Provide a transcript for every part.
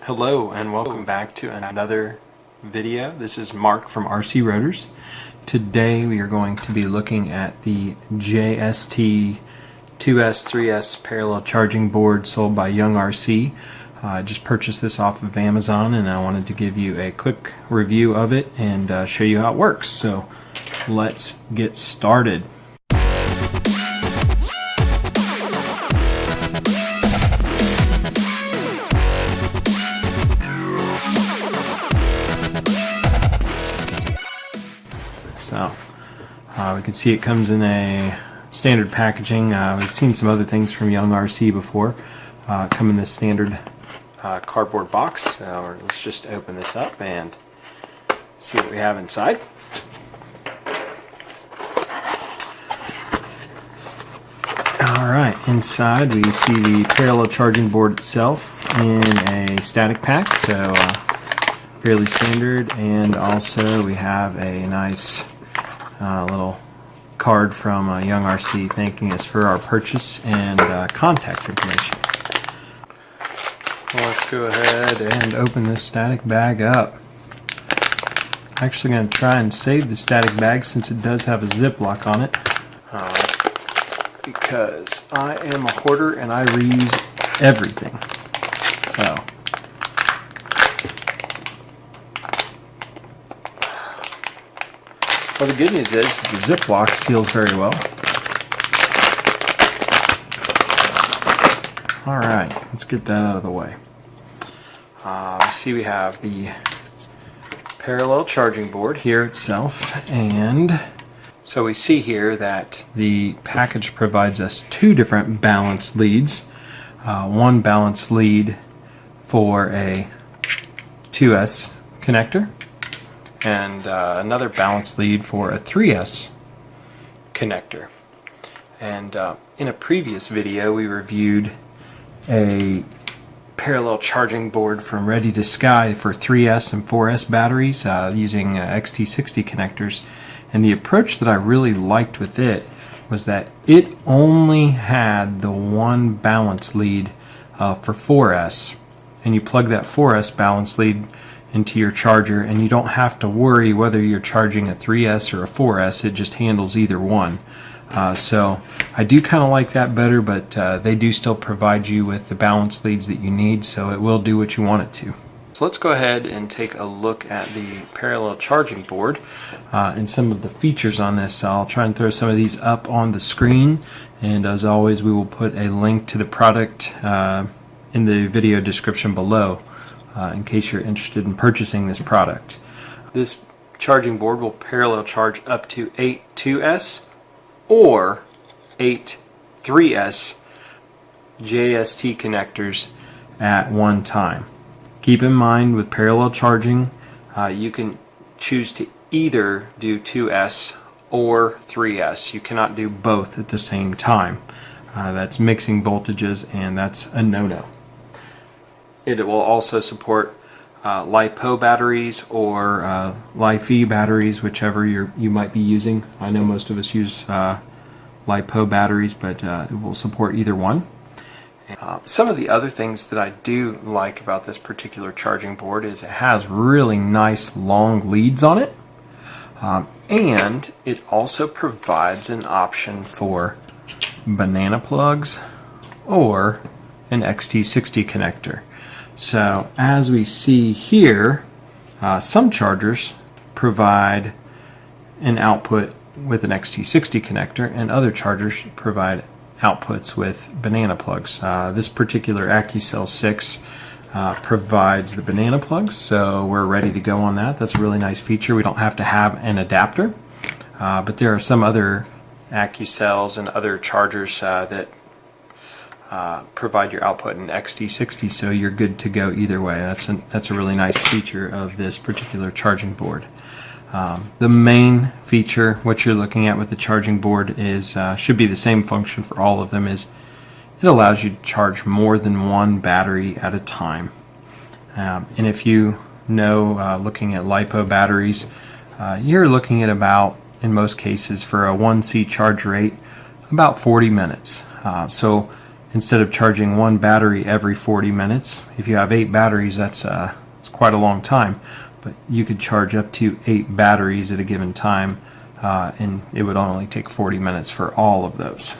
Hello and welcome back to another video. This is Mark from RC Rotors. Today we are going to be looking at the JST 2S 3S parallel charging board sold by Young RC. I just purchased this off of Amazon and I wanted to give you a quick review of it and show you how it works. So let's get started. So we can see it comes in a standard packaging. We've seen some other things from Young RC before come in this standard cardboard box. So let's just open this up and see what we have inside. Alright, inside we see the parallel charging board itself in a static pack, so fairly standard, and also we have a nice little card from Young RC thanking us for our purchase and contact information. Well, let's go ahead and open this static bag up. I'm actually going to try and save the static bag since it does have a Ziploc on it, because I am a hoarder and I reuse everything. So well, the good news is the Ziploc seals very well. Alright, let's get that out of the way. See, we have the parallel charging board here itself, and so we see here that the package provides us two different balance leads. One balance lead for a 2S connector, and another balance lead for a 3S connector. And in a previous video we reviewed a parallel charging board from Ready to Sky for 3S and 4S batteries using XT60 connectors, and the approach that I really liked with it was that it only had the one balance lead for 4S, and you plug that 4S balance lead into your charger and you don't have to worry whether you're charging a 3S or a 4S. It just handles either one. So I do kind of like that better, but they do still provide you with the balance leads that you need, so it will do what you want it to. So let's go ahead and take a look at the parallel charging board and some of the features on this. I'll try and throw some of these up on the screen, and as always we will put a link to the product in the video description below in case you're interested in purchasing this product. This charging board will parallel charge up to 8 2S or 8 3S JST connectors at one time. Keep in mind, with parallel charging, you can choose to either do 2S or 3S. You cannot do both at the same time. That's mixing voltages, and that's a no-no. It will also support LIPo batteries or LIPo batteries, whichever you might be using. I know most of us use LIPo batteries, but it will support either one. Some of the other things that I do like about this particular charging board is it has really nice long leads on it, and it also provides an option for banana plugs or an XT60 connector. So as we see here, some chargers provide an output with an XT60 connector, and other chargers provide outputs with banana plugs. This particular AccuCell 6 provides the banana plugs, so we're ready to go on that. That's a really nice feature. We don't have to have an adapter, but there are some other AccuCells and other chargers that provide your output in XT60, so you're good to go either way. That's a really nice feature of this particular charging board. The main feature, what you're looking at with the charging board, is should be the same function for all of them, is it allows you to charge more than one battery at a time. And if you know, looking at LIPo batteries, you're looking at about, in most cases, for a 1C charge rate, about 40 minutes. So instead of charging one battery every 40 minutes. If you have 8 batteries, it's quite a long time, but you could charge up to 8 batteries at a given time, and it would only take 40 minutes for all of those.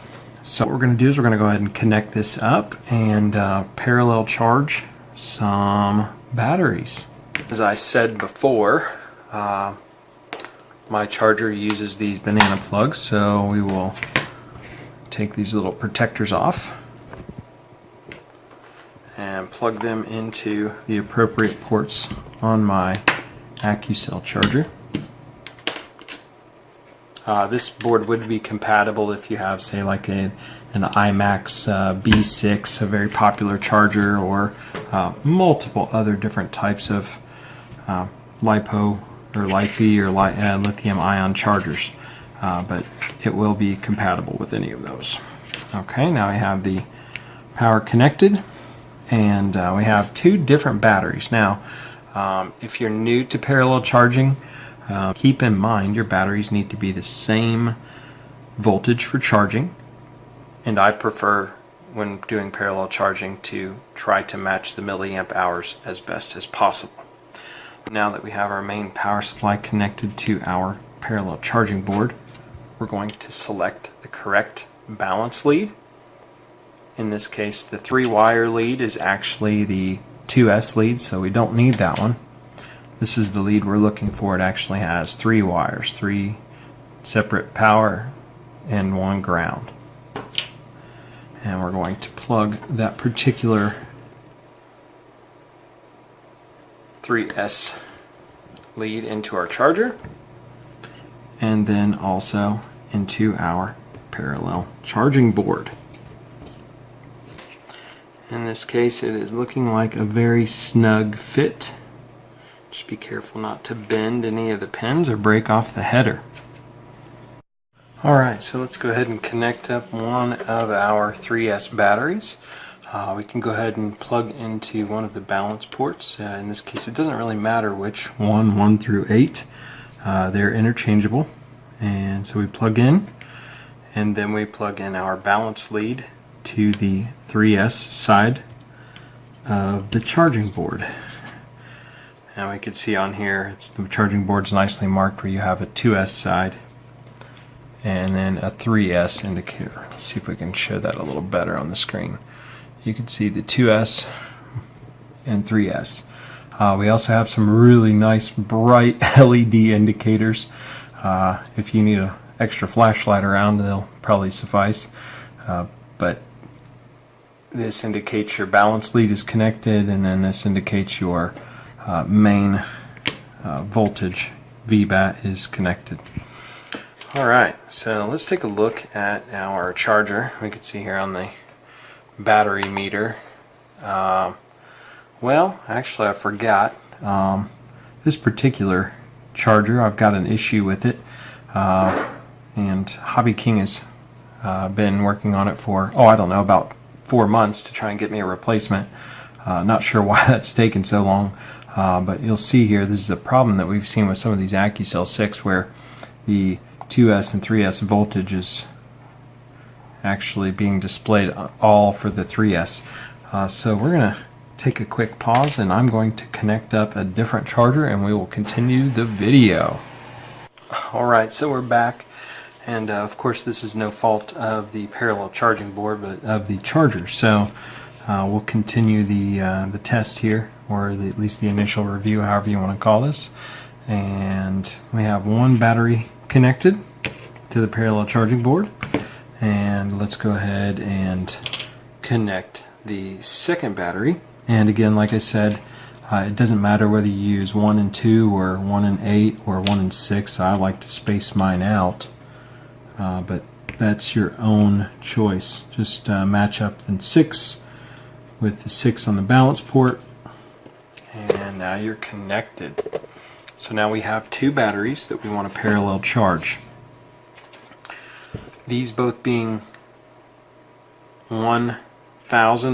So what we're going to do is we're going to go ahead and connect this up and parallel charge some batteries. As I said before, my charger uses these banana plugs, so we will take these little protectors off and plug them into the appropriate ports on my AccuCell charger. This board would be compatible if you have, say, like an IMAX B6, a very popular charger, or multiple other different types of LiPo or LiPo or lithium-ion chargers. But it will be compatible with any of those. Okay, now we have the power connected, and we have 2 different batteries. Now, if you're new to parallel charging, keep in mind your batteries need to be the same voltage for charging, and I prefer, when doing parallel charging, to try to match the milliamp hours as best as possible. Now that we have our main power supply connected to our parallel charging board, we're going to select the correct balance lead. In this case, the 3-wire lead is actually the 2S lead, so we don't need that one. This is the lead we're looking for. It actually has 3 wires, 3 separate power and 1 ground. And we're going to plug that particular 3S lead into our charger, and then also into our parallel charging board. In this case, it is looking like a very snug fit. Just be careful not to bend any of the pins or break off the header. Alright, so let's go ahead and connect up one of our 3S batteries. We can go ahead and plug into one of the balance ports. In this case, it doesn't really matter which one, 1 through 8. They're interchangeable. And so we plug in, and then we plug in our balance lead to the 3S side of the charging board. And we can see on here, the charging board's nicely marked where you have a 2S side and then a 3S indicator. Let's see if we can show that a little better on the screen. You can see the 2S and 3S. We also have some really nice bright LED indicators. If you need an extra flashlight around, they'll probably suffice. But this indicates your balance lead is connected, and then this indicates your main voltage VBAT is connected. Alright, so let's take a look at our charger. We can see here on the battery meter. Well, actually I forgot. This particular charger, I've got an issue with it, and Hobby King has been working on it for, I don't know, about 4 months to try and get me a replacement. Not sure why that's taken so long, but you'll see here this is a problem that we've seen with some of these AccuCell 6, where the 2S and 3S voltage is actually being displayed all for the 3S. So we're going to take a quick pause, and I'm going to connect up a different charger, and we will continue the video. Alright, so we're back, and of course this is no fault of the parallel charging board, but of the charger. So we'll continue the test here, or at least the initial review, however you want to call this. And we have one battery connected to the parallel charging board, and let's go ahead and connect the second battery. And again, like I said, it doesn't matter whether you use 1 and 2 or 1 and 8 or 1 and 6. I like to space mine out, but that's your own choice. Just match up the 6 with the 6 on the balance port, and now you're connected. So now we have 2 batteries that we want to parallel charge. These both being 1000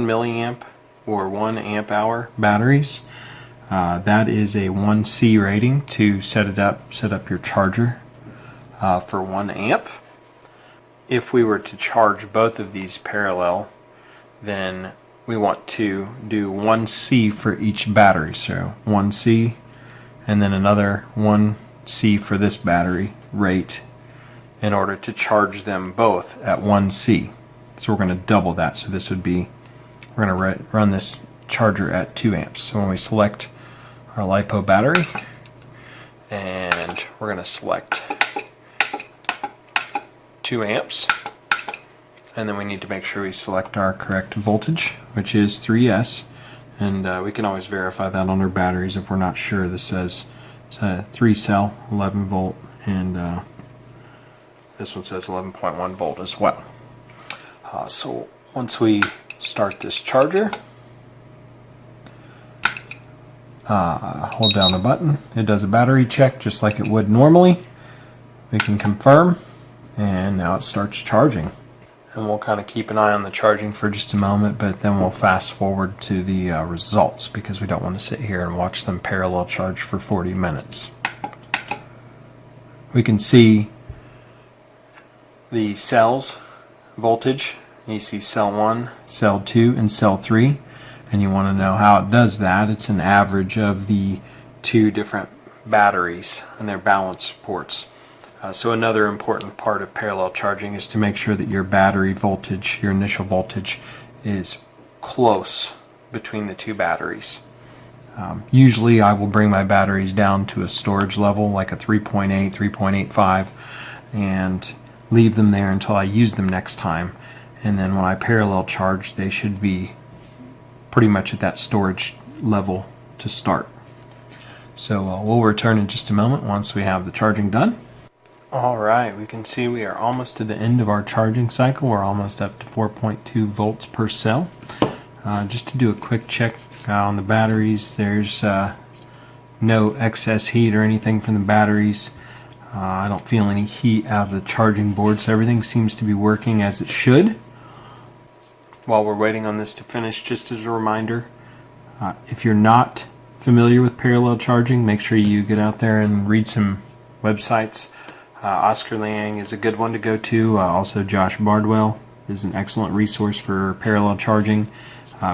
milliamp or 1 amp hour batteries. That is a 1C rating to set up your charger for 1 amp. If we were to charge both of these parallel, then we want to do 1C for each battery. So 1C and then another 1C for this battery rate in order to charge them both at 1C. So we're going to double that. So this would be, we're going to run this charger at 2 amps. So when we select our LiPo battery, and we're going to select 2 amps, and then we need to make sure we select our correct voltage, which is 3S, and we can always verify that on our batteries if we're not sure. This says it's a 3-cell 11 volt, and this one says 11.1 volt as well. So once we start this charger, hold down the button. It does a battery check just like it would normally. We can confirm, and now it starts charging. And we'll kind of keep an eye on the charging for just a moment, but then we'll fast forward to the results because we don't want to sit here and watch them parallel charge for 40 minutes. We can see the cells voltage. You see cell 1, cell 2, and cell 3, and you want to know how it does that. It's an average of the 2 different batteries and their balance ports. So another important part of parallel charging is to make sure that your battery voltage, your initial voltage, is close between the 2 batteries. Usually I will bring my batteries down to a storage level like a 3.8, 3.85, and leave them there until I use them next time. And then when I parallel charge, they should be pretty much at that storage level to start. So we'll return in just a moment once we have the charging done. Alright, we can see we are almost to the end of our charging cycle. We're almost up to 4.2 volts per cell. Just to do a quick check on the batteries, there's no excess heat or anything from the batteries. I don't feel any heat out of the charging board, so everything seems to be working as it should. While we're waiting on this to finish, just as a reminder, if you're not familiar with parallel charging, make sure you get out there and read some websites. Oscar Liang is a good one to go to. Also Josh Bardwell is an excellent resource for parallel charging.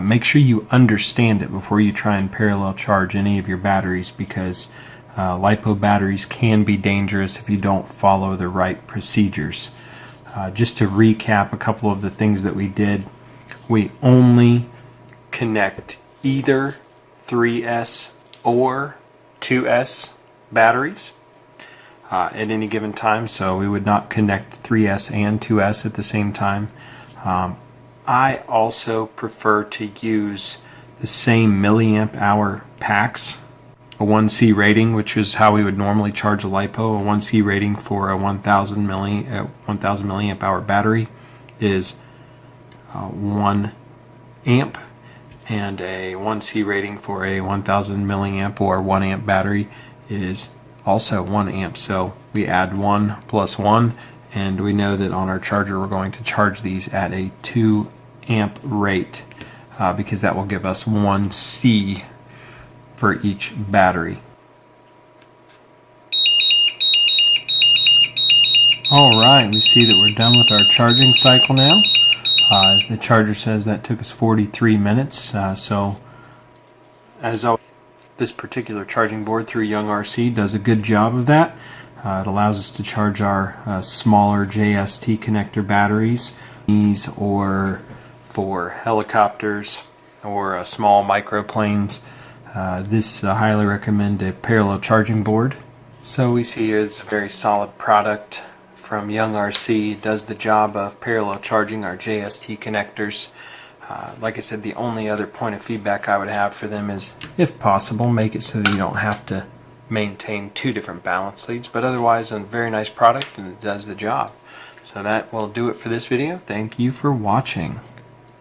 Make sure you understand it before you try and parallel charge any of your batteries, because LiPo batteries can be dangerous if you don't follow the right procedures. Just to recap a couple of the things that we did, we only connect either 3S or 2S batteries at any given time, so we would not connect 3S and 2S at the same time. I also prefer to use the same milliamp hour packs. A 1C rating, which is how we would normally charge a LiPo. A 1C rating for a 1000 milliamp hour battery is 1 amp, and a 1C rating for a 1000 milliamp or 1 amp battery is also 1 amp. So we add 1 plus 1, and we know that on our charger we're going to charge these at a 2 amp rate because that will give us 1C for each battery. Alright, we see that we're done with our charging cycle now. The charger says that took us 43 minutes, so as always, this particular charging board through Young RC does a good job of that. It allows us to charge our smaller JST connector batteries, or for helicopters or small microplanes. This I highly recommend a parallel charging board. So we see here it's a very solid product from Young RC. It does the job of parallel charging our JST connectors. Like I said, the only other point of feedback I would have for them is, if possible, make it so that you don't have to maintain 2 different balance leads, but otherwise a very nice product and it does the job. So that will do it for this video. Thank you for watching.